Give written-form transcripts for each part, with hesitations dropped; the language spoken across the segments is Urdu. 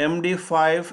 MD5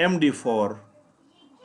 MD4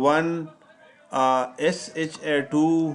1 SH2,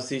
C#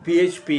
PHP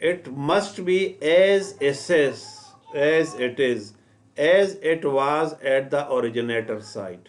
it must be as it is, as it was at the originator site.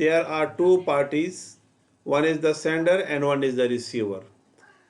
there are two parties, one is the sender and one is the receiver.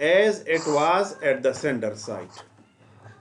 as it was at the sender site.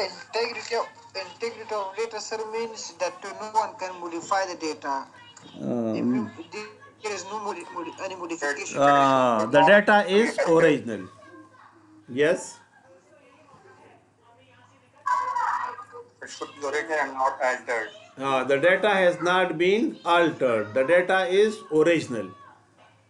Integrity of data, sir, means that no one can modify the data. If there is no any modification. The data is original. Yes. It should be original and not altered. The data has not been altered. The data is original.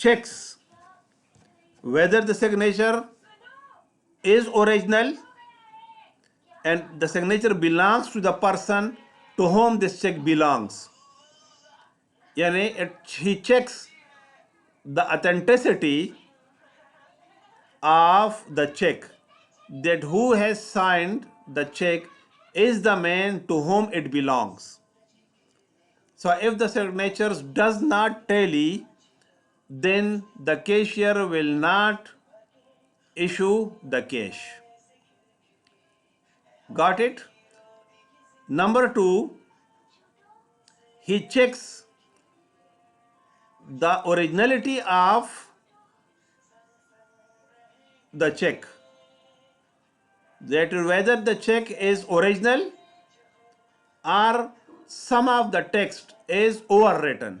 checks whether the signature is original and the signature belongs to the person to whom this check belongs. Yani he checks the authenticity of the check, that who has signed the check is the man to whom it belongs. So if the signature does not tally, then the cashier will not issue the cash. Got it? Number two, he checks the originality of the check, that whether the check is original or some of the text is overwritten.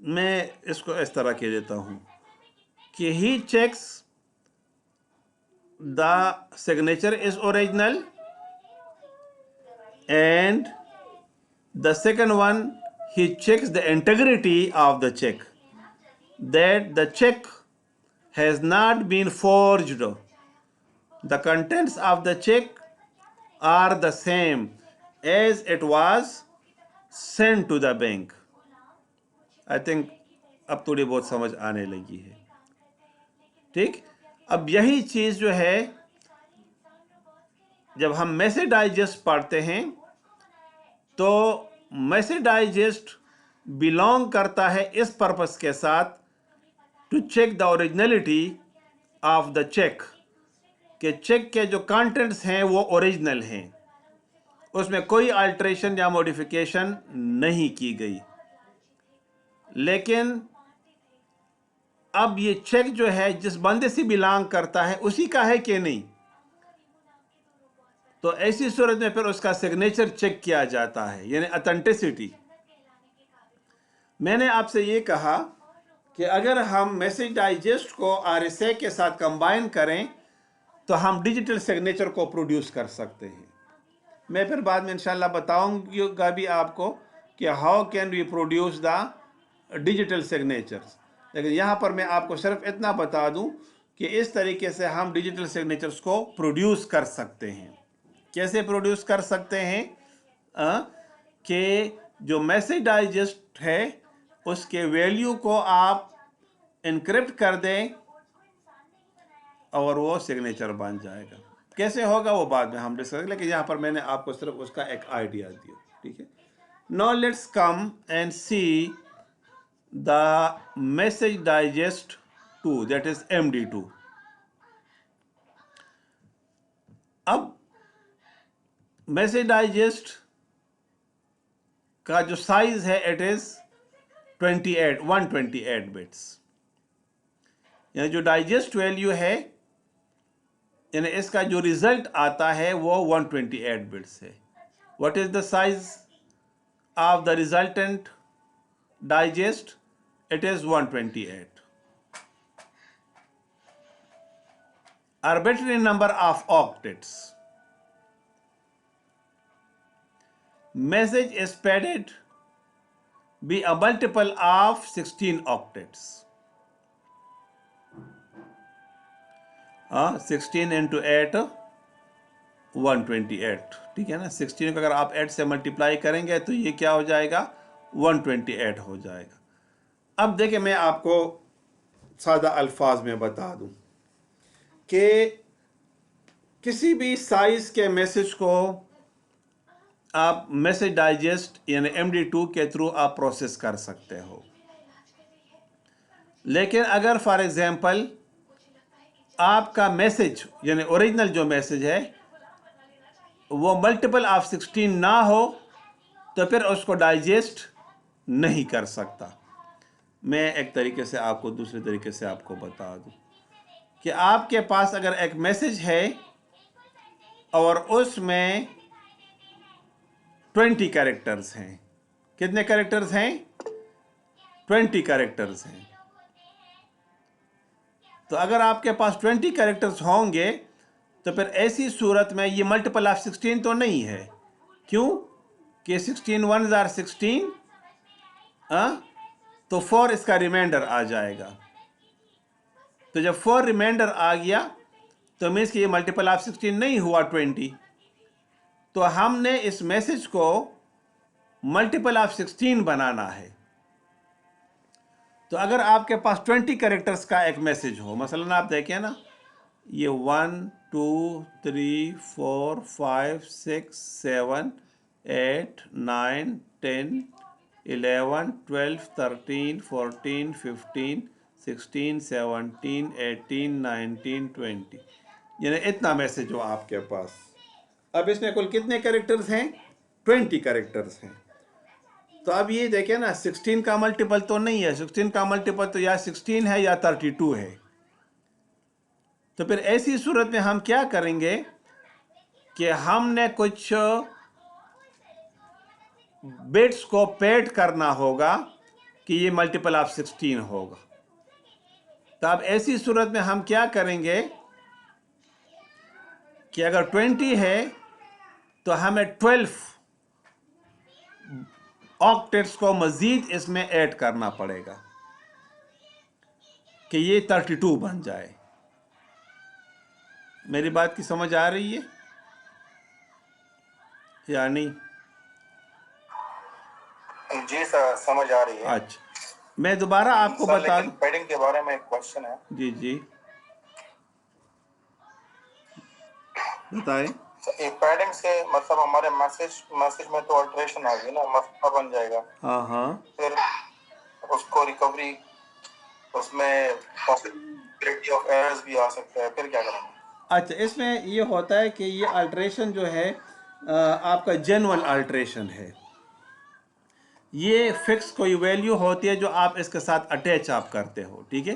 میں اس کو اس طرح کہہ دیتا ہوں کہ he checks the signature is original, and the second one, he checks the integrity of the check, that the check has not been forged. The contents of the check are the same as it was sent to the bank. I think اب تھوڑی بہت سمجھ آنے لگی ہے. ٹھیک. اب یہی چیز جو ہے جب ہم میسج ڈائجسٹ پڑھتے ہیں تو میسج ڈائجسٹ بلونگ کرتا ہے اس پرپس کے ساتھ to check the originality of the check, کہ چیک کے جو کانٹینٹس ہیں وہ اوریجنل ہیں، اس میں کوئی آلٹریشن یا موڈیفیکیشن نہیں کی گئی. لیکن اب یہ چیک جو ہے جس بندے سے بلانگ کرتا ہے اسی کا ہے کہ نہیں، تو ایسی صورت میں پھر اس کا سگنیچر چیک کیا جاتا ہے، یعنی اتھینٹسٹی. میں نے آپ سے یہ کہا کہ اگر ہم میسج ڈائجسٹ کو RSA کے ساتھ کمبائن کریں تو ہم ڈیجیٹل سگنیچر کو پروڈیوس کر سکتے ہیں. میں پھر بعد میں انشاءاللہ بتاؤں گا بھی آپ کو کہ how can we produce the digital signatures. لیکن یہاں پر میں آپ کو صرف اتنا بتا دوں کہ اس طریقے سے ہم ڈیجیٹل سگنیچرز کو پروڈیوس کر سکتے ہیں. کیسے پروڈیوس کر سکتے ہیں؟ کہ جو میسج ڈائجسٹ ہے اس کے ویلیو کو آپ انکرپٹ کر دیں اور وہ سگنیچر بن جائے گا. کیسے ہوگا وہ بعد میں ہم ڈسکس کریں گے، لیکن یہاں پر میں نے آپ کو صرف اس کا ایک آئیڈیا دیا. ٹھیک ہے. Now let's come and see the message digest 2, that is MD2. اب میسج ڈائجسٹ کا جو سائز ہے اٹ از 128 بٹس، یعنی جو ڈائجسٹ ویلیو ہے یعنی اس کا جو ریزلٹ آتا ہے وہ 128 بٹس ہے. What is the size of the resultant digest? It is 128. Arbitrary number of octets. Message is padded be a multiple of 16 octets. 16 into 8 128. ٹھیک ہے نا. 16 کو اگر آپ 8 سے ملٹیپلائی کریں گے تو یہ کیا ہو جائے گا؟ 128 ہو جائے گا. اب دیکھیں میں آپ کو سادہ الفاظ میں بتا دوں کہ کسی بھی سائز کے میسج کو آپ میسج ڈائجسٹ یعنی MD2 کے تھرو آپ پروسیس کر سکتے ہو. لیکن اگر فار ایگزامپل آپ کا میسج یعنی اوریجنل جو میسج ہے وہ ملٹیپل آف 16 نہ ہو تو پھر اس کو ڈائجسٹ نہیں کر سکتا. میں ایک طریقے سے آپ کو دوسرے طریقے سے آپ کو بتا دوں کہ آپ کے پاس اگر ایک میسج ہے اور اس میں 20 کریکٹرز ہیں. کتنے کریکٹرز ہیں؟ 20 کریکٹرز ہیں. تو اگر آپ کے پاس 20 کریکٹرز ہوں گے تو پھر ایسی صورت میں یہ ملٹیپل آف 16 تو نہیں ہے. کیوں؟ کہ 16 1s are 16 تو 4 اس کا ریمائنڈر آ جائے گا. تو جب 4 ریمائنڈر آ گیا تو مینس کہ یہ ملٹیپل آف 16 نہیں ہوا 20. تو ہم نے اس میسج کو ملٹیپل آف 16 بنانا ہے. تو اگر آپ کے پاس 20 کریکٹرز کا ایک میسج ہو، مثلاً آپ دیکھیں نا یہ 1 2 3 4 5 6 7 8 9 10 11 12 13 14 15 16 17 18 19 20 یعنی اتنا میسج ہو آپ کے پاس. اب اس میں کل کتنے کریکٹرز ہیں؟ 20 کریکٹرز ہیں. تو اب یہ دیکھیں نا 16 کا ملٹیپل تو نہیں ہے. 16 کا ملٹیپل تو یا 16 ہے یا 32 ہے. تو پھر ایسی صورت میں ہم کیا کریں گے کہ ہم نے کچھ بٹس کو پیڈ کرنا ہوگا کہ یہ ملٹیپل آف 16 ہوگا. تو اب ایسی صورت میں ہم کیا کریں گے کہ اگر 20 ہے تو ہمیں 12 آکٹیٹس کو مزید اس میں ایڈ کرنا پڑے گا کہ یہ 32 بن جائے. میری بات کی سمجھ آ رہی ہے یا نہیں؟ جی سر سمجھ آ رہی ہے. اچھا میں دوبارہ آپ کو سر بتا لیکن دوں. پیڈنگ کے بارے میں ایک کوشچن ہے. جی جی بتائیں. ایک پیڈنگ سے مطلب ہمارے میسج میں تو الٹریشن آ گئی نا، مسئلہ بن جائے گا. ہاں ہاں پھر اس کو ریکوری، اس میں پاسبلٹی آف ایررز بھی آ سکتا ہے، پھر کیا کریں گے؟ اچھا اس میں یہ ہوتا ہے کہ یہ الٹریشن جو ہے آپ کا جنول الٹریشن ہے. یہ فکس کوئی ویلیو ہوتی ہے جو آپ اس کے ساتھ اٹیچ آپ کرتے ہو. ٹھیک ہے،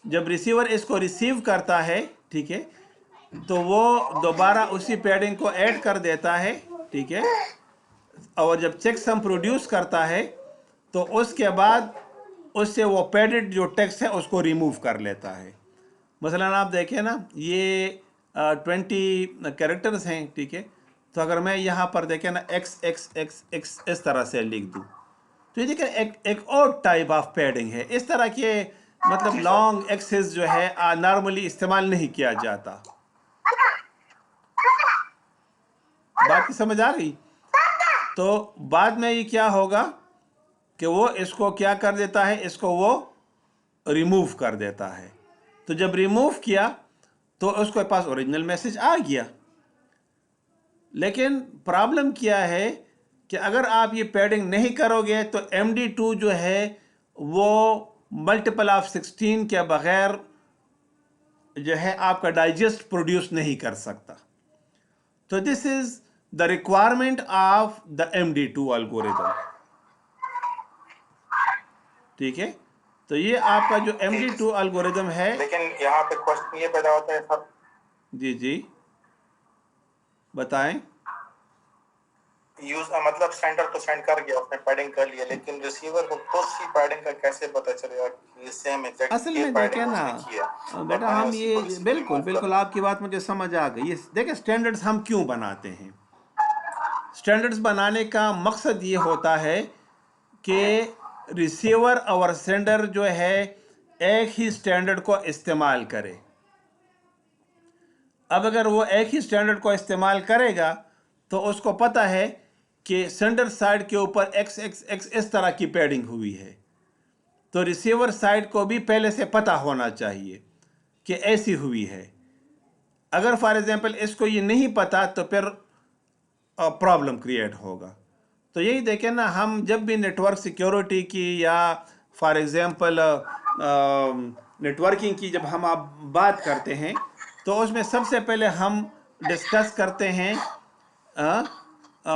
جب ریسیور اس کو ریسیو کرتا ہے، ٹھیک ہے، تو وہ دوبارہ اسی پیڈنگ کو ایڈ کر دیتا ہے. ٹھیک ہے، اور جب چیک سم پروڈیوس کرتا ہے تو اس کے بعد اس سے وہ پیڈڈ جو ٹیکسٹ ہے اس کو ریموو کر لیتا ہے. مثلا آپ دیکھیں نا یہ 20 کریکٹرز ہیں. ٹھیک ہے، تو اگر میں یہاں پر دیکھیں نا ایکس ایکس ایکس ایکس اس طرح سے لکھ دوں تو یہ دیکھیں ایک اور ٹائپ آف پیڈنگ ہے. اس طرح کے مطلب لانگ ایکسز جو ہے نارملی استعمال نہیں کیا جاتا. بات کی سمجھ آ گئی؟ تو بعد میں یہ کیا ہوگا کہ وہ اس کو کیا کر دیتا ہے، اس کو وہ ریموو کر دیتا ہے. تو جب ریموو کیا تو اس کے پاس اوریجنل میسج آ گیا. لیکن پرابلم کیا ہے کہ اگر آپ یہ پیڈنگ نہیں کرو گے تو MD2 جو ہے وہ ملٹیپل آف 16 کے بغیر جو ہے آپ کا ڈائجسٹ پروڈیوس نہیں کر سکتا. تو this is the requirement of the MD2 algorithm. ٹھیک ہے، تو یہ آپ کا جو MD2 الگوریتم ہے. لیکن یہاں پہ کوشچن یہ پیدا ہوتا ہے سر. جی جی بتائیں. مطلب سینڈر تو سینڈ کر گیا، اس نے پیڈنگ کر لیا، لیکن ریسیور کو خود سی پیڈنگ کا کیسے پتہ چلے گا کہ یہ سیم ایگزیکٹ اصل یہ میں دیکھیں پیڈنگ اس نا نے کی ہے؟ بیٹا، اور میں نے ہم اسی کو یہ بالکل remove کر بالکل دیا. آپ کی بات مجھے سمجھ آ گئی. دیکھیں سٹینڈرڈز ہم کیوں بناتے ہیں؟ سٹینڈرڈز بنانے کا مقصد یہ ہوتا ہے کہ ریسیور اور سینڈر جو ہے ایک ہی سٹینڈرڈ کو استعمال کرے. اب اگر وہ ایک ہی سٹینڈرڈ کو استعمال کرے گا تو اس کو پتہ ہے کہ سینڈر سائڈ کے اوپر ایکس ایکس ایکس اس طرح کی پیڈنگ ہوئی ہے، تو ریسیور سائڈ کو بھی پہلے سے پتہ ہونا چاہیے کہ ایسی ہوئی ہے. اگر فار ایگزامپل اس کو یہ نہیں پتہ تو پھر پرابلم کریٹ ہوگا. تو یہی دیکھیں نا، ہم جب بھی نیٹ ورک سیکیورٹی کی یا فار ایگزامپل نیٹ ورکنگ کی جب ہم آپ بات کرتے ہیں تو اس میں سب سے پہلے ہم ڈسکس کرتے ہیں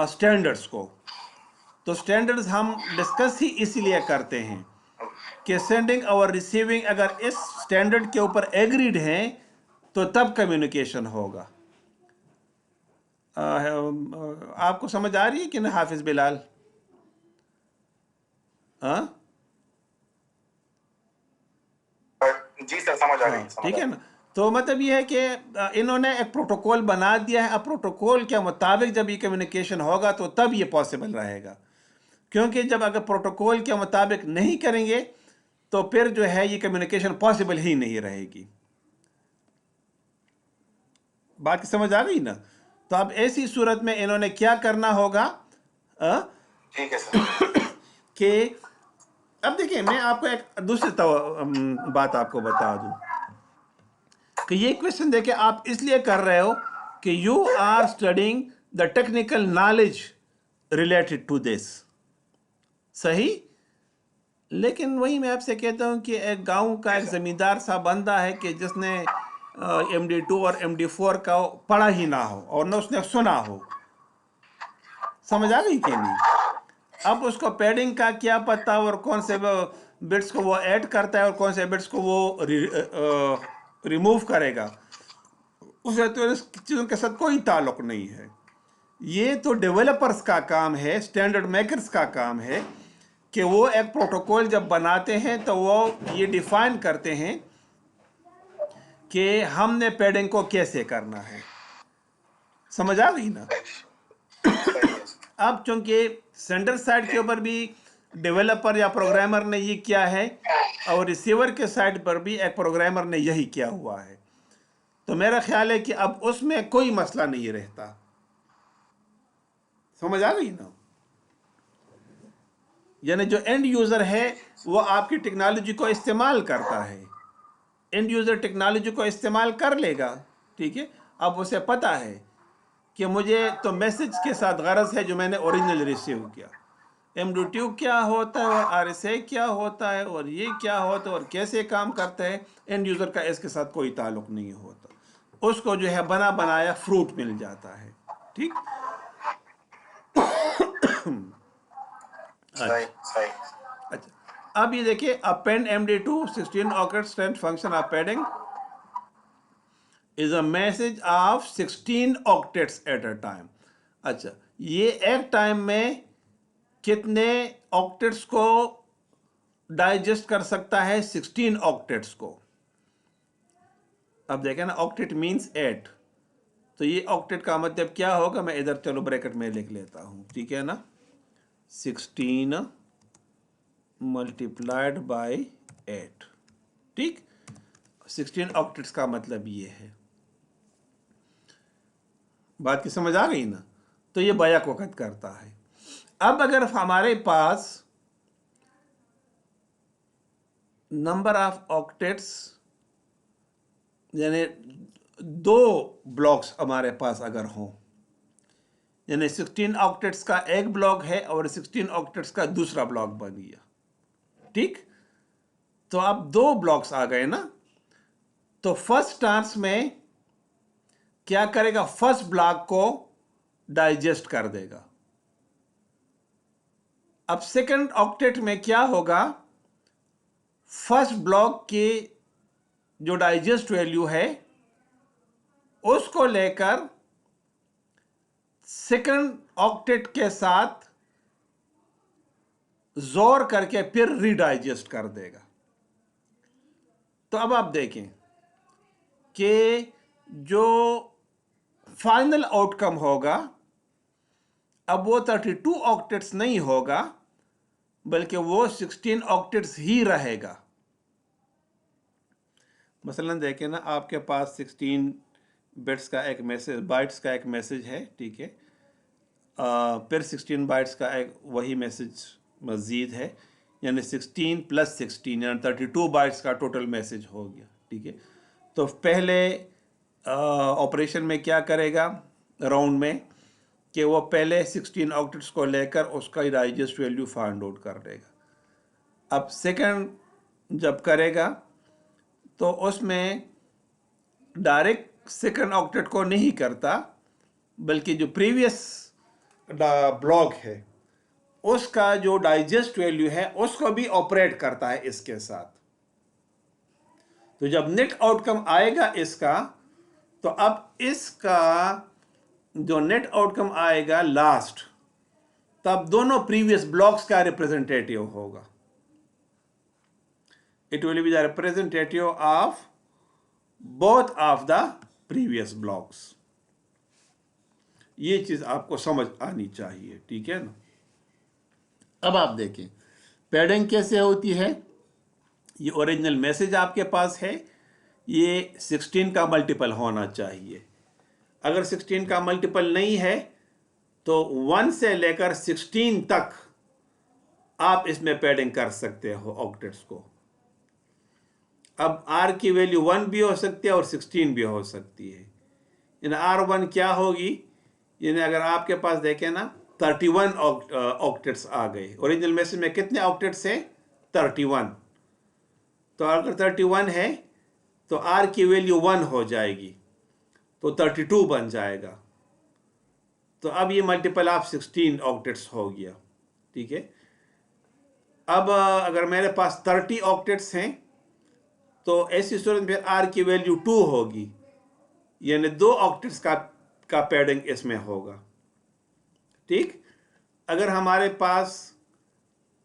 سٹینڈرڈز کو. تو سٹینڈرڈز ہم ڈسکس ہی اسی لیے کرتے ہیں کہ سینڈنگ اور ریسیونگ اگر اس سٹینڈرڈ کے اوپر ایگریڈ ہیں تو تب کمیونیکیشن ہوگا. آپ کو سمجھ آ رہی ہے کہ نہیں حافظ بلال؟ جی سر سمجھ آ رہی ہے. ٹھیک ہے نا. تو مطلب یہ ہے کہ انہوں نے ایک پروٹوکول بنا دیا ہے. اب پروٹوکول کے مطابق جب یہ کمیونیکیشن ہوگا تو تب یہ پاسبل رہے گا، کیونکہ جب اگر پروٹوکول کے مطابق نہیں کریں گے تو پھر جو ہے یہ کمیونیکیشن پاسبل ہی نہیں رہے گی. بات کی سمجھ آ گئی نا؟ تو اب ایسی صورت میں انہوں نے کیا کرنا ہوگا ٹھیک ہے سر. کہ اب دیکھیں میں آپ کو ایک دوسری بات آپ کو بتا دوں کہ یہ کویشچن دیکھیں آپ اس لیے کر رہے ہو کہ you are studying the technical knowledge related to this. صحیح، لیکن وہی میں آپ سے کہتا ہوں کہ ایک گاؤں کا ایک زمیندار سا بندہ ہے کہ جس نے MD2 اور MD4 کا پڑھا ہی نہ ہو اور نہ اس نے سنا ہو. سمجھ آ گئی کہ نہیں؟ اب اس کو پیڈنگ کا کیا پتہ اور کون سے بٹس کو وہ ایڈ کرتا ہے اور کون سے بٹس کو وہ ریموو کرے گا، اسے تو اس چیزوں کے ساتھ کوئی تعلق نہیں ہے. یہ تو ڈیولپرز کا کام ہے، اسٹینڈرڈ میکرز کا کام ہے کہ وہ ایک پروٹوکول جب بناتے ہیں تو وہ یہ ڈیفائن کرتے ہیں کہ ہم نے پیڈنگ کو کیسے کرنا ہے. سمجھ آ گئی نا؟ صحیح ہے. اب چونکہ سینڈر سائڈ کے اوپر بھی ڈیولپر یا پروگرامر نے یہ کیا ہے اور ریسیور کے سائڈ پر بھی ایک پروگرامر نے یہی کیا ہوا ہے، تو میرا خیال ہے کہ اب اس میں کوئی مسئلہ نہیں رہتا. سمجھ آ گئی نا؟ یعنی جو اینڈ یوزر ہے وہ آپ کی ٹیکنالوجی کو استعمال کرتا ہے، اینڈ یوزر ٹیکنالوجی کو استعمال کر لے گا، ٹھیک ہے. اب اسے پتہ ہے کہ مجھے تو میسج کے ساتھ غرض ہے جو میں نے اوریجنل ریسیو کیا، MD2 کیا ہوتا ہے اور RSA کیا ہوتا ہے اور یہ کیا ہوتا ہے اور کیسے کام کرتا ہے، اینڈ یوزر کا اس کے ساتھ کوئی تعلق نہیں ہوتا. اس کو جو ہے بنا بنایا فروٹ مل جاتا ہے. ٹھیک. صحیح صحیح. اچھا اب یہ دیکھیں append MD2 16 octet strength function of padding is a message of 16 octets at a time. اچھا یہ ایک ٹائم میں کتنے آکٹیٹس کو ڈائجسٹ کر سکتا ہے؟ 16 آکٹیٹس کو. اب دیکھیں نا آکٹیٹ مینس 8، تو یہ آکٹیٹ کا مطلب کیا ہوگا؟ میں ادھر چلو بریکٹ میں لکھ لیتا ہوں، ٹھیک ہے نا. 16 ملٹیپلائڈ بائی 8، ٹھیک. 16 آکٹیٹس کا مطلب یہ ہے. بات کی سمجھ آ گئی نا؟ تو یہ بیک وقت کرتا ہے. اب اگر ہمارے پاس نمبر آف آکٹیٹس یعنی 2 بلاکس ہمارے پاس اگر ہوں، یعنی 16 آکٹیٹس کا ایک بلاک ہے اور 16 آکٹیٹس کا دوسرا بلاک بن گیا، ٹھیک. تو اب 2 بلاکس آ گئے نا، تو فرسٹ ٹرانس میں کیا کرے گا؟ فرسٹ بلاک کو ڈائجسٹ کر دے گا. اب سیکنڈ آکٹیٹ میں کیا ہوگا؟ فرسٹ بلاک کی جو ڈائجسٹ ویلیو ہے اس کو لے کر سیکنڈ آکٹیٹ کے ساتھ زور کر کے پھر ری ڈائجسٹ کر دے گا. تو اب آپ دیکھیں کہ جو فائنل آؤٹ کم ہوگا اب وہ 32 آکٹیٹس نہیں ہوگا بلکہ وہ 16 آکٹیٹس ہی رہے گا. مثلا دیکھیں نا، آپ کے پاس 16 بٹس کا ایک میسج، بائٹس کا ایک میسج ہے، ٹھیک ہے. پھر 16 بائٹس کا ایک وہی میسج مزید ہے، یعنی 16 پلس 16 یعنی 32 بائٹس کا ٹوٹل میسج ہو گیا، ٹھیک ہے. تو پہلے آپریشن میں کیا کرے گا راؤنڈ میں کہ وہ پہلے 16 آکٹیٹس کو لے کر اس کا ڈائجسٹ ویلیو فائنڈ آؤٹ کر لے گا. اب سیکنڈ جب کرے گا تو اس میں ڈائریکٹ سیکنڈ آکٹیٹ کو نہیں کرتا بلکہ جو پریویس بلاک ہے اس کا جو ڈائجسٹ ویلیو ہے اس کو بھی آپریٹ کرتا ہے اس کے ساتھ. تو جب نیٹ آؤٹ کم آئے گا اس کا، تو اب اس کا جو نیٹ آؤٹ کم آئے گا لاسٹ، تب دونوں پریویس بلاکس کا ریپرزنٹیٹیو ہوگا. It will be the representative of both of the previous blocks. یہ چیز آپ کو سمجھ آنی چاہیے، ٹھیک ہے نا. اب آپ دیکھیں پیڈنگ کیسے ہوتی ہے. یہ اوریجنل میسج آپ کے پاس ہے، یہ 16 کا ملٹیپل ہونا چاہیے. اگر 16 کا ملٹیپل نہیں ہے تو 1 سے لے کر 16 تک آپ اس میں پیڈنگ کر سکتے ہو آکٹیٹس کو. اب R کی ویلیو 1 بھی ہو سکتی ہے اور 16 بھی ہو سکتی ہے. یعنی R1 کیا ہوگی؟ یعنی اگر آپ کے پاس دیکھیں نا 31 آکٹیٹس آ گئے. اوریجنل میسج میں کتنے آکٹیٹس ہیں؟ 31. تو اگر 31 ہے تو R کی ویلیو 1 ہو جائے گی تو 32 بن جائے گا. تو اب یہ ملٹیپل آف 16 آکٹیٹس ہو گیا، ٹھیک ہے. اب اگر میرے پاس 30 آکٹیٹس ہیں تو ایسی صورت میں R کی ویلیو 2 ہوگی، یعنی 2 آکٹیٹس کا پیڈنگ اس میں ہوگا، ٹھیک. اگر ہمارے پاس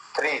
3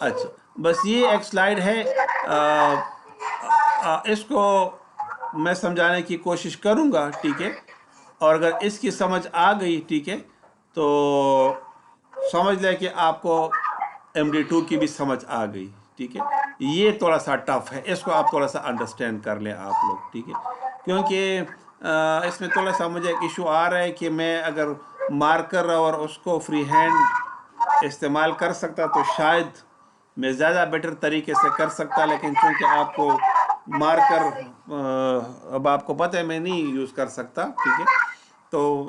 اچھا بس یہ ایک سلائیڈ ہے، اس کو میں سمجھانے کی کوشش کروں گا، ٹھیک ہے، اور اگر اس کی سمجھ آ گئی، ٹھیک ہے، تو سمجھ لیں کہ آپ کو MD2 کی بھی سمجھ آ گئی، ٹھیک ہے۔ یہ تھوڑا سا ٹف ہے، اس کو آپ تھوڑا سا انڈرسٹینڈ کر لیں آپ لوگ، ٹھیک ہے، کیونکہ اس میں تھوڑا سا مجھے ایک ایشو آ رہا ہے کہ میں اگر مارکر اور اس کو فری ہینڈ استعمال کر سکتا تو شاید میں زیادہ بیٹر طریقے سے کر سکتا، لیکن چونکہ آپ کو مارکر اب آپ کو پتہ ہے میں نہیں یوز کر سکتا، ٹھیک ہے، تو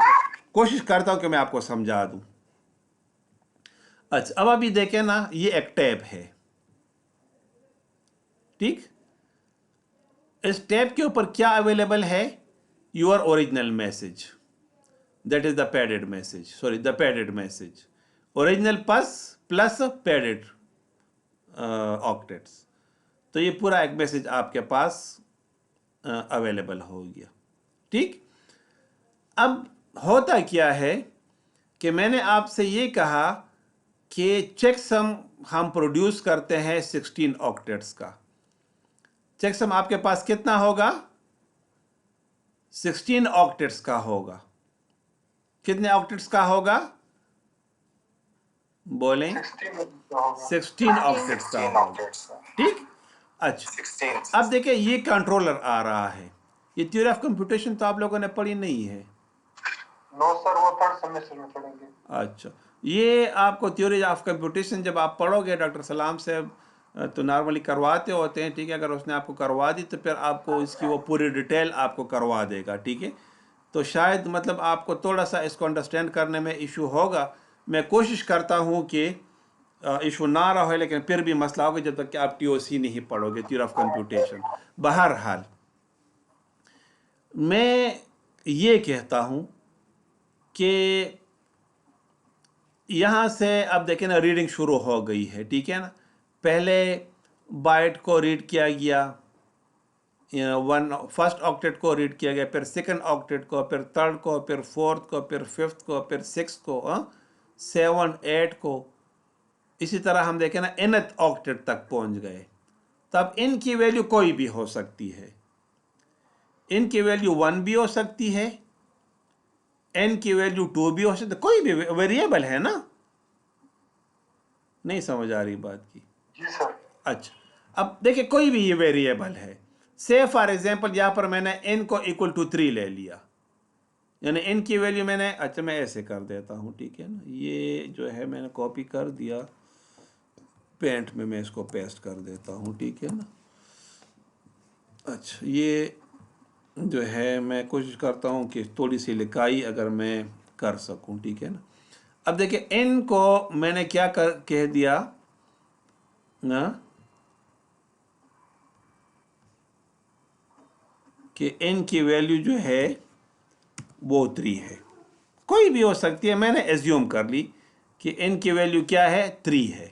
کوشش کرتا ہوں کہ میں آپ کو سمجھا دوں۔ اچھا اب ابھی دیکھیں نا، یہ ایک ٹیب ہے، ٹھیک، اس ٹیب کے اوپر کیا اویلیبل ہے؟ Your original message, that is the padded message, sorry the padded message, original plus padded octets, تو یہ پورا ایک میسج آپ کے پاس اویلیبل ہو گیا، ٹھیک۔ اب ہوتا کیا ہے کہ میں نے آپ سے یہ کہا کہ چیک سم ہم پروڈیوس کرتے ہیں 16 آکٹیٹس کا، چیک سم آپ کے پاس کتنا ہوگا؟ 16 آکٹیٹس کا ہوگا۔ کتنے آکٹیٹس کا ہوگا؟ بولیں، 16 آکٹیٹس کا 16 ہوگا، آپٹیٹس کا، ٹھیک۔ اچھا 16 اب دیکھیں یہ کنٹرولر آ رہا ہے، یہ تھیوری آف کمپیوٹیشن تو آپ لوگوں نے پڑھی نہیں ہے۔ نو سر، وہ تھرڈ سیمسٹر میں پڑھیں گے۔ اچھا یہ آپ کو تھیوری آف کمپیوٹیشن جب آپ پڑھو گے، ڈاکٹر سلام صاحب تو نارملی کرواتے ہوتے ہیں، ٹھیک ہے، اگر اس نے آپ کو کروا دی تو پھر آپ کو اس کی وہ پوری ڈیٹیل آپ کو کروا دے گا، ٹھیک ہے، تو شاید مطلب آپ کو تھوڑا سا اس کو انڈرسٹینڈ کرنے میں ایشو ہوگا۔ میں کوشش کرتا ہوں کہ ایشو نہ رہے، لیکن پھر بھی مسئلہ ہوگا جب تک کہ آپ TOC نہیں پڑھو گے، تھیوری آف کمپیوٹیشن۔ بہرحال میں یہ کہتا ہوں کہ یہاں سے اب دیکھیں نا ریڈنگ شروع ہو گئی ہے، ٹھیک ہے نا، پہلے بائٹ کو ریڈ کیا گیا، فرسٹ آکٹیٹ کو ریڈ کیا گیا، پھر سیکنڈ آکٹیٹ کو، پھر تھرڈ کو، پھر فورتھ کو، پھر ففتھ کو، پھر سکس کو، 7 8 کو، اسی طرح ہم دیکھیں نا nth آکٹیٹ تک پہنچ گئے۔ تب ان کی ویلیو کوئی بھی ہو سکتی ہے، ان کی ویلیو 1 بھی ہو سکتی ہے، n کی ویلیو 2 بھی ہو سکتی ہے، کوئی بھی ویریبل ہے نا، نہیں سمجھ آ رہی بات کی؟ جی سر۔ اچھا اب دیکھیں کوئی بھی یہ ویریبل ہے، سے فار ایگزامپل یہاں پر میں نے n کو equal to 3 لے لیا، یعنی n کی ویلیو میں نے، اچھا میں ایسے کر دیتا ہوں، ٹھیک ہے نا، یہ جو ہے میں نے کاپی کر دیا پینٹ میں اس کو پیسٹ کر دیتا ہوں، ٹھیک ہے نا۔ اچھا یہ جو ہے میں کوشش کرتا ہوں کہ تھوڑی سی لکھائی اگر میں کر سکوں، ٹھیک ہے نا۔ اب دیکھیں n کو میں نے کیا کہہ دیا نا کہ n کی ویلیو جو ہے وہ 3 ہے، کوئی بھی ہو سکتی ہے، میں نے ایزیوم کر لی کہ n کی ویلیو کیا ہے، 3 ہے،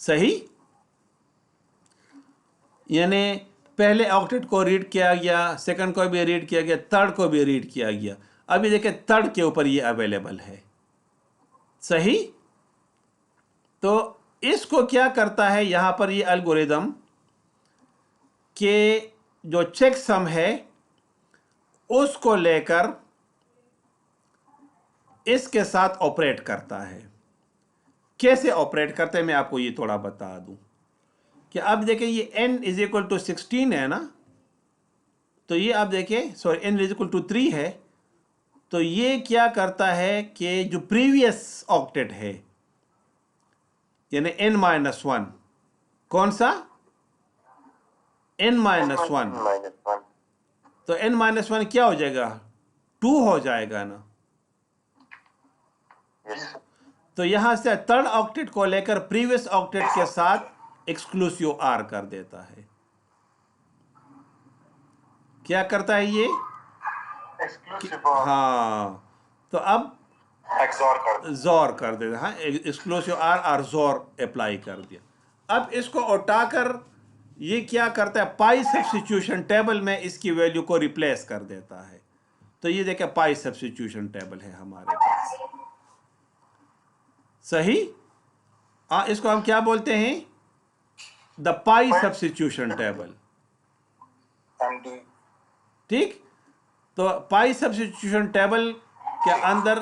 صحیح، یعنی پہلے آکٹیٹ کو ریڈ کیا گیا، سیکنڈ کو بھی ریڈ کیا گیا، تھرڈ کو بھی ریڈ کیا گیا، ابھی دیکھیں تھرڈ کے اوپر یہ اویلیبل ہے، صحیح۔ تو اس کو کیا کرتا ہے یہاں پر یہ الگوریدم کہ جو چیک سم ہے اس کو لے کر اس کے ساتھ آپریٹ کرتا ہے۔ کیسے آپریٹ کرتا ہے میں آپ کو یہ تھوڑا بتا دوں کہ اب دیکھیں یہ n is equal to 16 ہے نا، تو یہ آپ دیکھیں sorry n is equal to 3 ہے، تو یہ کیا کرتا ہے کہ جو پریویس آکٹیٹ ہے یعنی n-1 کون سا، n-1، تو n-1 کیا ہو جائے گا، 2 ہو جائے گا نا، تو یہاں سے تھرڈ آکٹیٹ کو لے کر پریویس آکٹیٹ کے ساتھ ایکسکلوسیو آر کر دیتا ہے۔ کیا کرتا ہے یہ، ایکسکلوسیو، ہاں، تو اب ایکزور کر دیں۔ زور کر دیتا، ہاں ایکسکلوسیو آر اور زور اپلائی کر دیا۔ اب اس کو اٹھا کر یہ کیا کرتا ہے، پائی سبسٹیٹیوشن ٹیبل میں اس کی ویلیو کو ریپلیس کر دیتا ہے، تو یہ دیکھیں پائی سبسٹیٹیوشن ٹیبل ہے ہمارے پاس، صحیح۔ اس کو ہم کیا بولتے ہیں؟ دا پائی سبسٹیٹیوشن ٹیبل. MD. ٹھیک، تو پائی سبسٹیٹیوشن ٹیبل کے اندر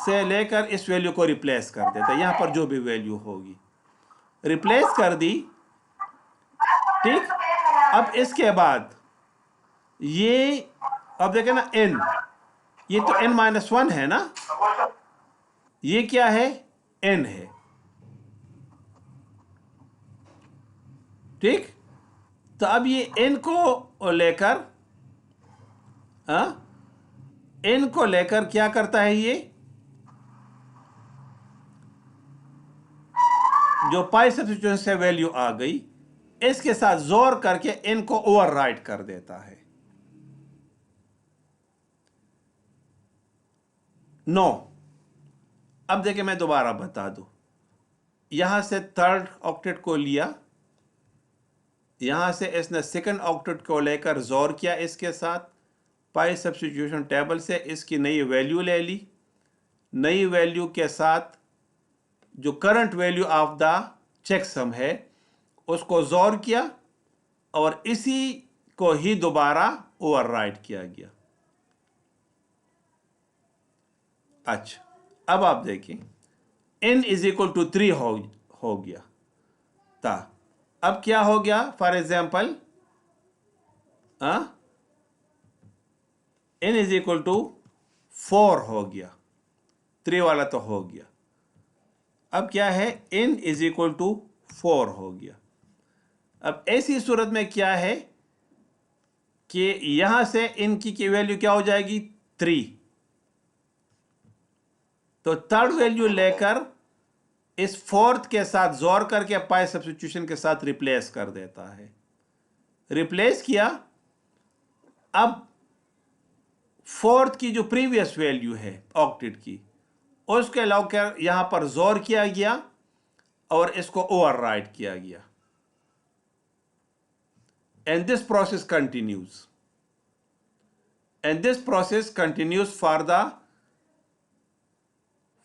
سے لے کر اس ویلیو کو ریپلیس کر دیتا ہے. یہاں پر جو بھی ویلیو ہوگی ریپلیس کر دی. ٹھیک، اب اس کے بعد یہ اب دیکھیں نا n، یہ تو n-1 ہے نا، یہ کیا ہے؟ n ہے. ٹھیک، تو اب یہ n کو لے کر n کو لے کر کیا کرتا ہے؟ یہ جو پائی سبسٹیٹیوشن سے ویلیو آ گئی اس کے ساتھ زور کر کے n کو اوور رائٹ کر دیتا ہے. نو، اب دیکھیں میں دوبارہ بتا دوں. یہاں سے تھرڈ آکٹیٹ کو لیا، یہاں سے اس نے سیکنڈ آکٹیٹ کو لے کر زور کیا اس کے ساتھ پائی سبسٹیٹیوشن ٹیبل سے، اس کی نئی ویلیو لے لی. نئی ویلیو کے ساتھ جو current value of the check sum ہے اس کو زور کیا اور اسی کو ہی دوبارہ اوور رائٹ کیا گیا. اچھا، اب آپ دیکھیں n = 3 ہو گیا تھا. اب کیا ہو گیا؟ فار ایگزامپل n = 4 ہو گیا. 3 والا تو ہو گیا. اب کیا ہے؟ n = 4 ہو گیا. اب ایسی صورت میں کیا ہے کہ یہاں سے n کی ویلیو کیا ہو جائے گی؟ 3. تو تھرڈ ویلیو لے کر اس فورتھ کے ساتھ زور کر کے پائی سبسٹیٹیوشن کے ساتھ ریپلیس کر دیتا ہے. ریپلیس کیا، اب فورتھ کی جو پریویس ویلیو ہے آکٹیٹ کی اس کے لو کر یہاں پر زور کیا گیا اور اس کو اوور رائٹ کیا گیا. And this process continues. And this process continues for the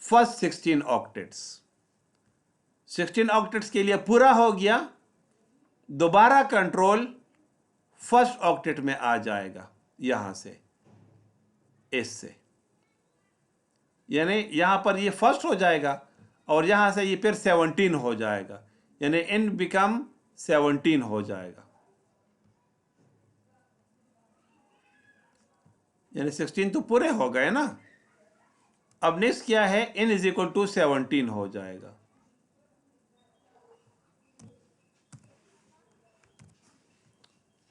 first 16 octets. 16 octets کے لیے پورا ہو گیا. دوبارہ کنٹرول فرسٹ آکٹیٹ میں آ جائے گا یہاں سے، اس سے، یعنی یہاں پر یہ فرسٹ ہو جائے گا اور یہاں سے یہ پھر 17 ہو جائے گا، یعنی n بیکم 17 ہو جائے گا. یعنی 16 تو پورے ہو گئے نا. اب نیکسٹ کیا ہے؟ n = 17 ہو جائے گا.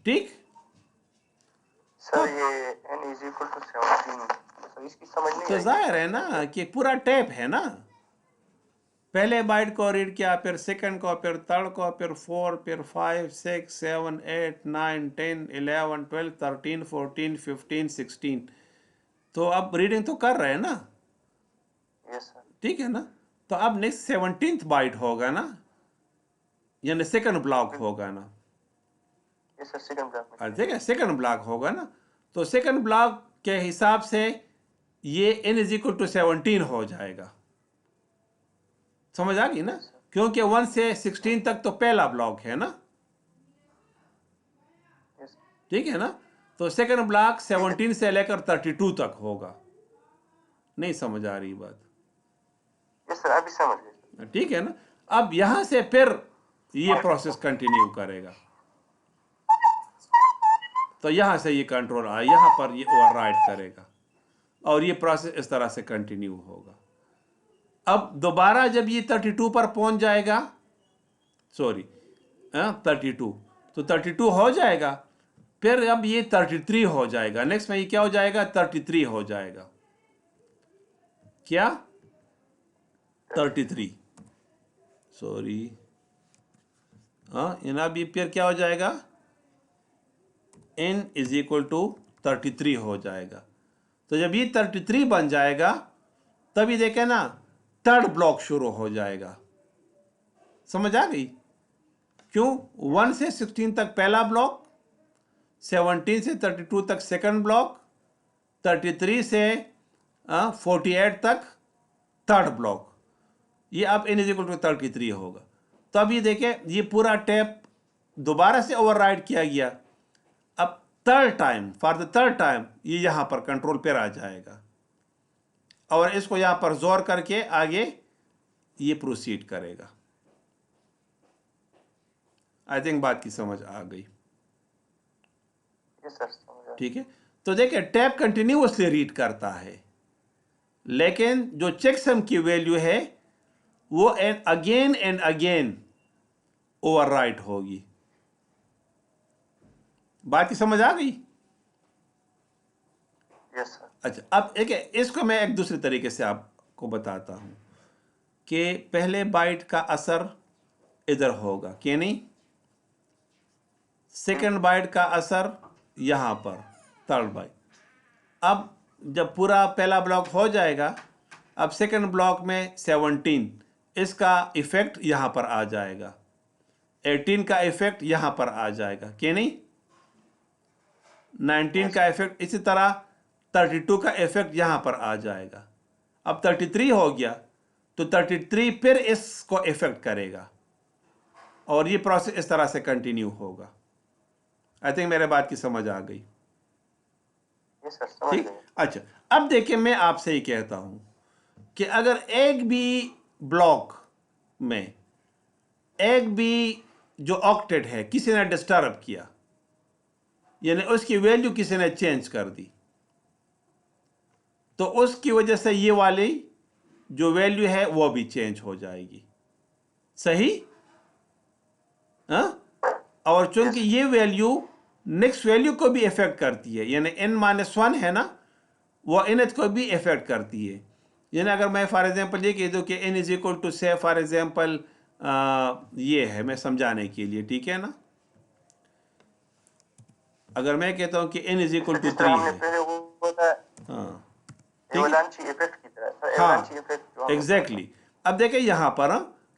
ٹھیک، سر یہ n = 17، سر اس کی سمجھ نہیں تو آئی. ظاہر ہے نا کہ پورا ٹیپ ہے نا. پہلے بائٹ کو ریڈ کیا، پھر سیکنڈ کو، پھر تھرڈ کو، پھر 4، پھر 5، 6، 7، 8، 9، 10، 11، 12، 13، 14، 15، 16. تو اب ریڈنگ تو کر رہے ہیں نا. یس سر. ٹھیک ہے نا. تو اب نیکسٹ 17th بائٹ ہوگا نا، یعنی سیکنڈ بلاک ہوگا نا. یس سر، سیکنڈ بلاک میں. ٹھیک ہے، سیکنڈ بلاک ہوگا نا. تو سیکنڈ بلاک کے حساب سے یہ n = 17 ہو جائے گا. سمجھ آ گئی نا، کیونکہ 1 سے 16 تک تو پہلا بلاک ہے نا. یس. ٹھیک ہے نا. تو سیکنڈ بلاک 17 سے لے کر 32 تک ہوگا. نہیں سمجھ آ رہی بات؟ یس سر، ابھی سمجھ گئے. ٹھیک ہے نا. اب یہاں سے پھر یہ پروسیس کنٹینیو کرے گا. تو یہاں سے یہ کنٹرول آئے، یہاں پر یہ اوور رائٹ کرے گا اور یہ پروسیس اس طرح سے کنٹینیو ہوگا. اب دوبارہ جب یہ 32 پر پہنچ جائے گا، 32، تو 32 ہو جائے گا. پھر اب یہ 33 ہو جائے گا. نیکسٹ میں یہ کیا ہو جائے گا؟ 33 ہو جائے گا. کیا؟ 33. اب یہ پھر کیا ہو جائے گا؟ n = 33 ہو جائے گا. تو جب یہ 33 بن جائے گا تبھی دیکھیں نا تھرڈ بلاک شروع ہو جائے گا. سمجھ آ گئی؟ کیوں؟ 1 سے 16 تک پہلا بلاک، 17 سے 32 تک سیکنڈ بلاک، 33 سے 48 تک تھرڈ بلاک. یہ اب n = 33 ہوگا. تو اب یہ دیکھیں یہ پورا ٹیپ دوبارہ سے اوور رائڈ کیا گیا. اب فار دا تھرڈ ٹائم یہ یہاں پر کنٹرول پہ آ جائے گا اور اس کو یہاں پر زور کر کے آگے یہ پروسیڈ کرے گا. آئی تھنک بات کی سمجھ آ گئی. ٹھیک ہے. تو دیکھیں ٹیپ کنٹینیوسلی ریڈ کرتا ہے لیکن جو چیک سم کی ویلیو ہے وہ again and again over right ہوگی. بات کی سمجھ آ گئی؟ اچھا اب اس کو میں ایک دوسرے طریقے سے آپ کو بتاتا ہوں کہ پہلے بائٹ کا اثر ادھر ہوگا کہ نہیں، سیکنڈ بائٹ کا اثر یہاں پر، تھرڈ بائٹ. اب جب پورا پہلا بلاک ہو جائے گا اب سیکنڈ بلاک میں 17 اس کا ایفیکٹ یہاں پر آ جائے گا، 18 کا ایفیکٹ یہاں پر آ جائے گا کہ نہیں، 19 کا ایفیکٹ، اسی طرح 32 کا ایفیکٹ یہاں پر آ جائے گا. اب 33 ہو گیا تو 33 پھر اس کو ایفیکٹ کرے گا اور یہ پروسیس اس طرح سے کنٹینیو ہوگا. آئی تھنک میرے بات کی سمجھ آ گئی. ٹھیک. اچھا اب دیکھیں میں آپ سے ہی کہتا ہوں کہ اگر ایک بھی بلاک میں ایک بھی جو آکٹیٹ ہے کسی نے ڈسٹرب کیا، یعنی اس کی ویلیو کسی نے چینج کر دی، تو اس کی وجہ سے یہ والی جو ویلیو ہے وہ بھی چینج ہو جائے گی. صحیح؟ ہاں. اور چونکہ یہ ویلیو نیکسٹ ویلیو کو بھی افیکٹ کرتی ہے، یعنی n-1 ہے نا، وہ nth کو بھی افیکٹ کرتی ہے. یعنی اگر میں فار ایگزامپل یہ کہہ دوں کہ n = سے فار ایگزامپل یہ ہے، میں سمجھانے کے لیے، ٹھیک ہے نا، اگر میں کہتا ہوں کہ n = 3 ہے، ہاں ہاں ایگزیکٹلی. اب دیکھیں یہاں پر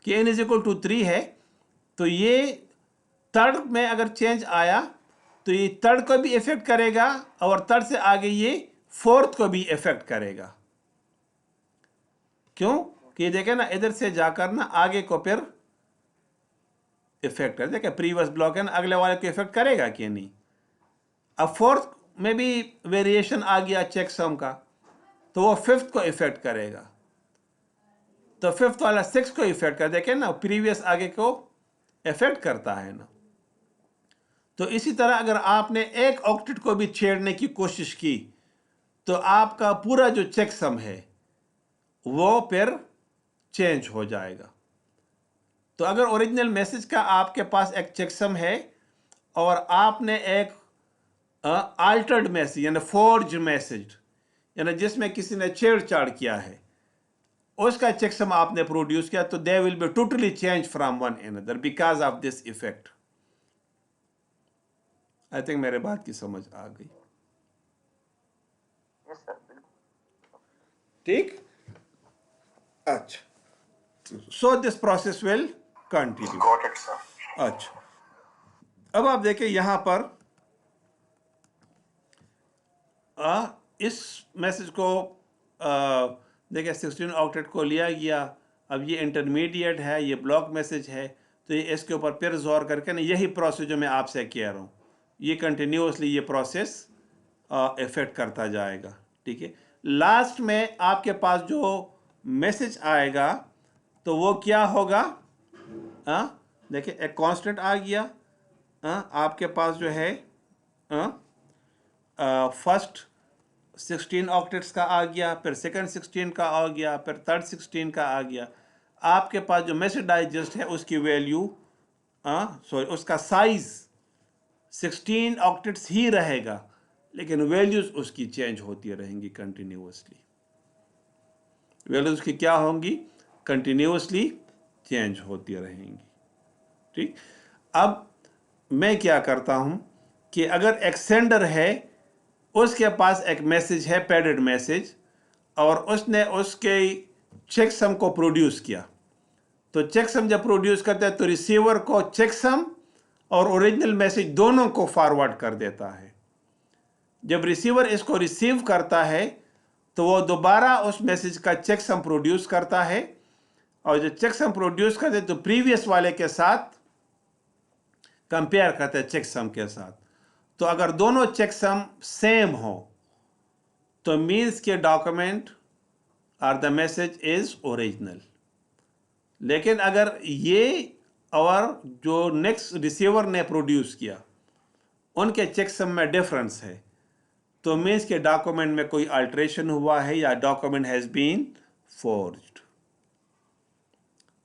کہ n = 3 ہے تو یہ تھرڈ میں اگر چینج آیا تو یہ تھرڈ کو بھی افیکٹ کرے گا اور تھرڈ سے آگے یہ فورتھ کو بھی افیکٹ کرے گا. کیوں کہ یہ دیکھیں نا ادھر سے جا کر نا آگے کو پھر افیکٹ کر دیکھیں پریویس بلاک ہے نا اگلے والے کو افیکٹ کرے گا کہ نہیں. اب فورتھ میں بھی ویریشن آ گیا چیک سم کا تو وہ ففتھ کو افیکٹ کرے گا، تو ففتھ والا 6 کو افیکٹ کر، دیکھیں نا پریویس آگے کو افیکٹ کرتا ہے نا. تو اسی طرح اگر آپ نے ایک آکٹیٹ کو بھی چھیڑنے کی کوشش کی تو آپ کا پورا جو چیک سم ہے وہ پھر چینج ہو جائے گا. تو اگر اوریجنل میسج کا آپ کے پاس ایک چیک سم ہے اور آپ نے ایک آلٹرڈ میسج یعنی فورج میسج یعنی جس میں کسی نے چھیڑ چھاڑ کیا ہے اس کا چیک سم آپ نے پروڈیوس کیا تو they will be totally changed from one another because of this effect. I think میرے بات کی سمجھ آ گئی. ٹھیک. اچھا so this process will continue. Got it, sir. اچھا اب آپ دیکھیں یہاں پر اس میسج کو دیکھیں 16 آکٹیٹ کو لیا گیا. اب یہ انٹرمیڈیٹ ہے، یہ بلاک میسج ہے، تو یہ اس کے اوپر پھر زور کر کے نا یہی پروسیس جو میں آپ سے کہہ رہا ہوں یہ کنٹینیوسلی یہ پروسیس افیکٹ کرتا جائے گا. ٹھیک ہے. لاسٹ میں آپ کے پاس جو میسج آئے گا تو وہ کیا ہوگا، دیکھیں ایک کانسٹنٹ آ گیا، آپ کے پاس جو ہے فرسٹ 16 آکٹیٹس کا آ گیا، پھر سیکنڈ 16 کا آ گیا، پھر تھرڈ 16 کا آ گیا. آپ کے پاس جو میسج ڈائجسٹ ہے اس کی ویلیو اس کا سائز 16 آکٹیٹس ہی رہے گا لیکن ویلیوز اس کی چینج ہوتی رہیں گی کنٹینیوسلی. ویلیوز کی کیا ہوں گی؟ کنٹینیوسلی چینج ہوتی رہیں گی. ٹھیک. اب میں کیا کرتا ہوں کہ اگر ایک سینڈر ہے اس کے پاس ایک میسج ہے پیڈڈ میسج اور اس نے اس کے چیک سم کو پروڈیوس کیا، تو چیک سم جب پروڈیوس کرتا ہے تو ریسیور کو چیک سم اور اوریجنل میسج دونوں کو فارورڈ کر دیتا ہے. جب ریسیور اس کو ریسیو کرتا ہے تو وہ دوبارہ اس میسج کا چیک سم پروڈیوس کرتا ہے اور جو چیک سم پروڈیوس کرتے تو پریویس والے کے ساتھ کمپیئر کرتے چیک سم کے ساتھ. تو اگر دونوں چیک سم سیم ہو تو مینس کے ڈاکومنٹ اور دا میسج از اوریجنل. لیکن اگر یہ اور جو نیکسٹ ریسیور نے پروڈیوس کیا ان کے چیک سم میں ڈفرنس ہے تو مینس کے ڈاکومنٹ میں کوئی الٹریشن ہوا ہے یا ڈاکومنٹ ہیز بین فورجڈ.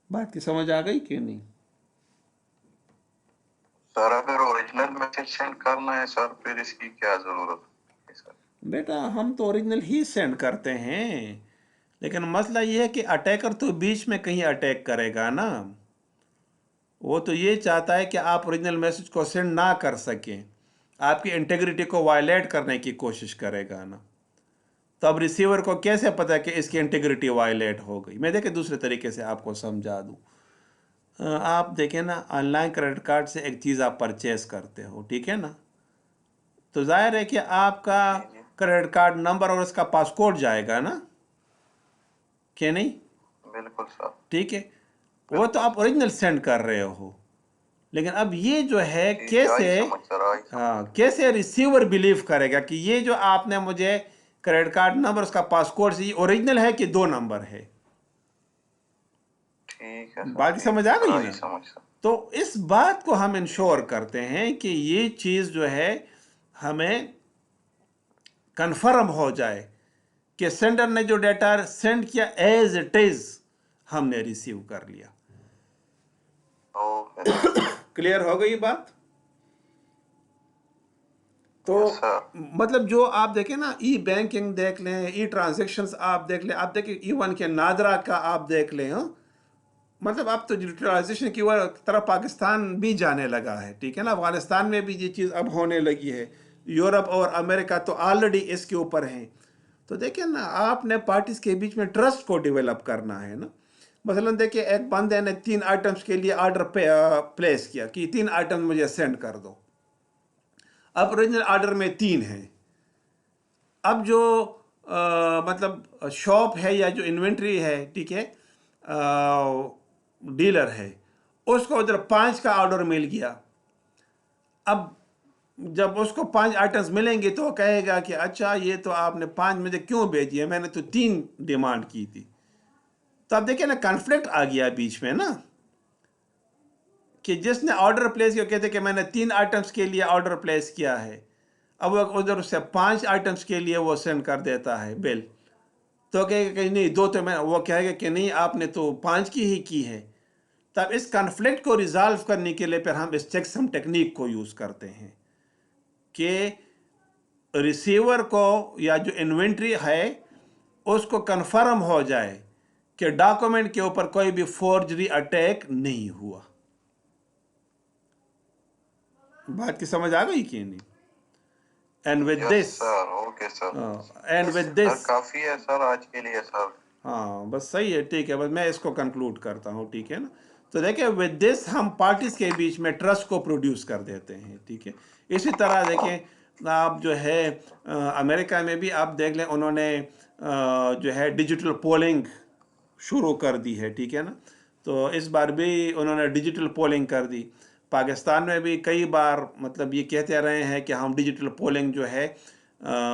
بات کی سمجھ آ گئی کہ نہیں؟ سر اگر اوریجنل میسج سینڈ کرنا ہے سر پھر اس کی کیا ضرورت ہے سر؟ بیٹا ہم تو اوریجنل ہی سینڈ کرتے ہیں، لیکن مسئلہ یہ ہے کہ اٹیکر تو بیچ میں کہیں اٹیک کرے گا نا. وہ تو یہ چاہتا ہے کہ آپ اوریجنل میسج کو سینڈ نہ کر سکیں، آپ کی انٹیگریٹی کو وائلیٹ کرنے کی کوشش کرے گا نا. تو اب ریسیور کو کیسے پتا کہ اس کی انٹیگریٹی وائلیٹ ہو گئی؟ میں دیکھیں دوسرے طریقے سے آپ کو سمجھا دوں. آپ دیکھیں نا، آن لائن کریڈٹ کارڈ سے ایک چیز آپ پرچیز کرتے ہو، ٹھیک ہے نا، تو ظاہر ہے کہ آپ کا کریڈٹ کارڈ نمبر اور اس کا پاس کوڈ جائے گا نا، کہ نہیں؟ بالکل سر. ٹھیک ہے، وہ تو آپ اوریجنل سینڈ کر رہے ہو. لیکن اب یہ جو ہے کیسے ریسیور بلیو کرے گا کہ یہ جو آپ نے مجھے کریڈٹ کارڈ نمبر اس کا پاس کوڈ سے اوریجنل ہے کہ دو نمبر ہے؟ ٹھیک ہے، بات سمجھ آ گئی نا؟ تو اس بات کو ہم انشور کرتے ہیں کہ یہ چیز جو ہے ہمیں کنفرم ہو جائے کہ سینڈر نے جو ڈیٹا سینڈ کیا ایز اٹ از ہم نے ریسیو کر لیا. کلیئر ہو گئی بات؟ تو مطلب جو آپ دیکھیں نا، ای بینکنگ دیکھ لیں، ای ٹرانزیکشنز آپ دیکھ لیں، آپ دیکھیں ایون کہ نادرا کا آپ دیکھ لیں، مطلب اب تو ڈیجیٹلائزیشن کی طرف پاکستان بھی جانے لگا ہے، ٹھیک ہے نا. افغانستان میں بھی یہ چیز اب ہونے لگی ہے، یورپ اور امریکہ تو آلریڈی اس کے اوپر ہیں. تو دیکھیں نا، آپ نے پارٹیز کے بیچ میں ٹرسٹ کو ڈیولپ کرنا ہے نا. مثلا دیکھیں ایک بندے نے 3 آئٹمس کے لیے آرڈر پلیس کیا کہ 3 آئٹم مجھے سینڈ کر دو. اب اوریجنل آرڈر میں 3 ہیں. اب جو مطلب شاپ ہے یا جو انوینٹری ہے، ٹھیک ہے، ڈیلر ہے، اس کو ادھر 5 کا آرڈر مل گیا. اب جب اس کو 5 آئٹمز ملیں گے تو وہ کہے گا کہ اچھا یہ تو آپ نے 5 مجھے کیوں بھیجی ہے، میں نے تو 3 ڈیمانڈ کی تھی. تو اب دیکھیں نا، کنفلکٹ آ گیا بیچ میں نا، کہ جس نے آرڈر پلیس کیا کہتے کہ میں نے 3 آئٹمس کے لیے آرڈر پلیس کیا ہے، اب وہ ادھر سے 5 آئٹمس کے لیے وہ سینڈ کر دیتا ہے بل. تو کہے گا کہ نہیں 2 تو میں، وہ کہے گا کہ نہیں آپ نے تو 5 کی ہے. تب اس کنفلکٹ کو ریزالو کرنے کے لیے پھر ہم اس چیک سم ٹیکنیک کو یوز کرتے ہیں کہ ریسیور کو یا جو انوینٹری ہے اس کو کنفرم ہو جائے کہ ڈاکومنٹ کے اوپر کوئی بھی فورجری اٹیک نہیں ہوا. بات کی سمجھ آ گئی کہ نہیں؟ اینڈ ود دس کافی ہے سر آج کے لیے سر. ہاں بس صحیح ہے، ٹھیک ہے، بس میں اس کو کنکلوڈ کرتا ہوں، ٹھیک ہے نا. تو دیکھیں ود دس ہم پارٹیز کے بیچ میں ٹرسٹ کو پروڈیوس کر دیتے ہیں، ٹھیک ہے. اسی طرح دیکھیں آپ جو ہے امریکہ میں بھی آپ دیکھ لیں، انہوں نے جو ہے ڈیجیٹل پولنگ شروع کر دی ہے، ٹھیک ہے نا. تو اس بار بھی انہوں نے ڈیجیٹل پولنگ کر دی. پاکستان میں بھی کئی بار مطلب یہ کہتے رہے ہیں کہ ہم ڈیجیٹل پولنگ جو ہے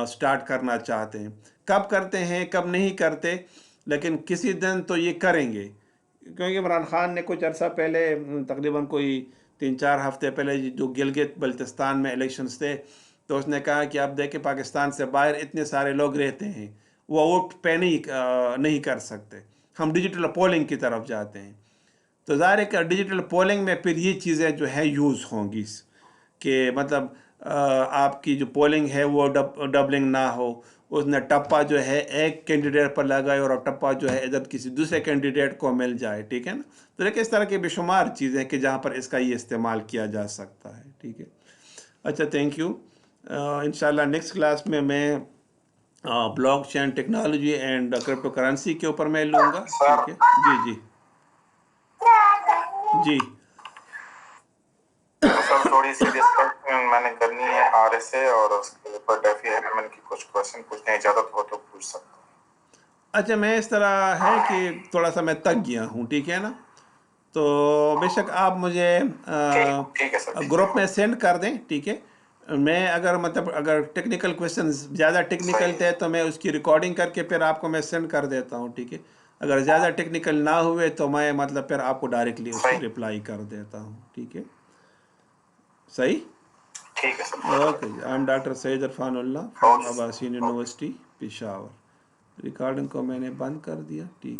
سٹارٹ کرنا چاہتے ہیں. کب کرتے ہیں کب نہیں کرتے، لیکن کسی دن تو یہ کریں گے. کیونکہ عمران خان نے کچھ عرصہ پہلے، تقریباً کوئی 3-4 ہفتے پہلے، جو گلگت بلتستان میں الیکشنز تھے، تو اس نے کہا کہ اب دیکھیں پاکستان سے باہر اتنے سارے لوگ رہتے ہیں، وہ ووٹ پہ نہیں کر سکتے، ہم ڈیجیٹل پولنگ کی طرف جاتے ہیں. تو ظاہر ہے کہ ڈیجیٹل پولنگ میں پھر یہ چیزیں جو ہے یوز ہوں گی کہ مطلب آپ کی جو پولنگ ہے وہ ڈبلنگ نہ ہو. اس نے ٹپا جو ہے ایک کینڈیڈیٹ پر لگائے اور ٹپا جو ہے ادھر کسی دوسرے کینڈیڈیٹ کو مل جائے، ٹھیک ہے نا. تو دیکھیں اس طرح کے بے شمار چیزیں کہ جہاں پر اس کا یہ استعمال کیا جا سکتا ہے، ٹھیک ہے. اچھا، تھینک یو. انشاءاللہ نیکسٹ کلاس میں block chain technology and cryptocurrency کے اوپر میں لوں گا، ٹھیک ہے. جی سر تھوڑی سی ڈسکشن میں نے کرنی ہے RSA اور اس کے اوپر ڈیفی ایلیمنٹ کی کچھ کوشچن پوچھنے اجازت ہو تو پوچھ سکتا ہوں. اچھا میں اس طرح ہے کہ تھوڑا سا میں تک گیا ہوں، ٹھیک ہے نا، تو بے شک آپ مجھے ٹھیک ہے سر، گروپ میں سینڈ کر دیں، ٹھیک ہے. میں اگر مطلب اگر ٹیکنیکل کویشچنز زیادہ ٹیکنیکل تھے تو میں اس کی ریکارڈنگ کر کے پھر آپ کو میں سینڈ کر دیتا ہوں، ٹھیک ہے. اگر زیادہ ٹیکنیکل نہ ہوئے تو میں مطلب پھر آپ کو ڈائریکٹلی اس کی رپلائی کر دیتا ہوں، ٹھیک ہے. صحیح. ٹھیک ہے سر. اوکے جی. I am doctor Syed Irfan Ullah from Abasyn university Peshawar. Recording کو میں نے بند کر دیا، ٹھیک.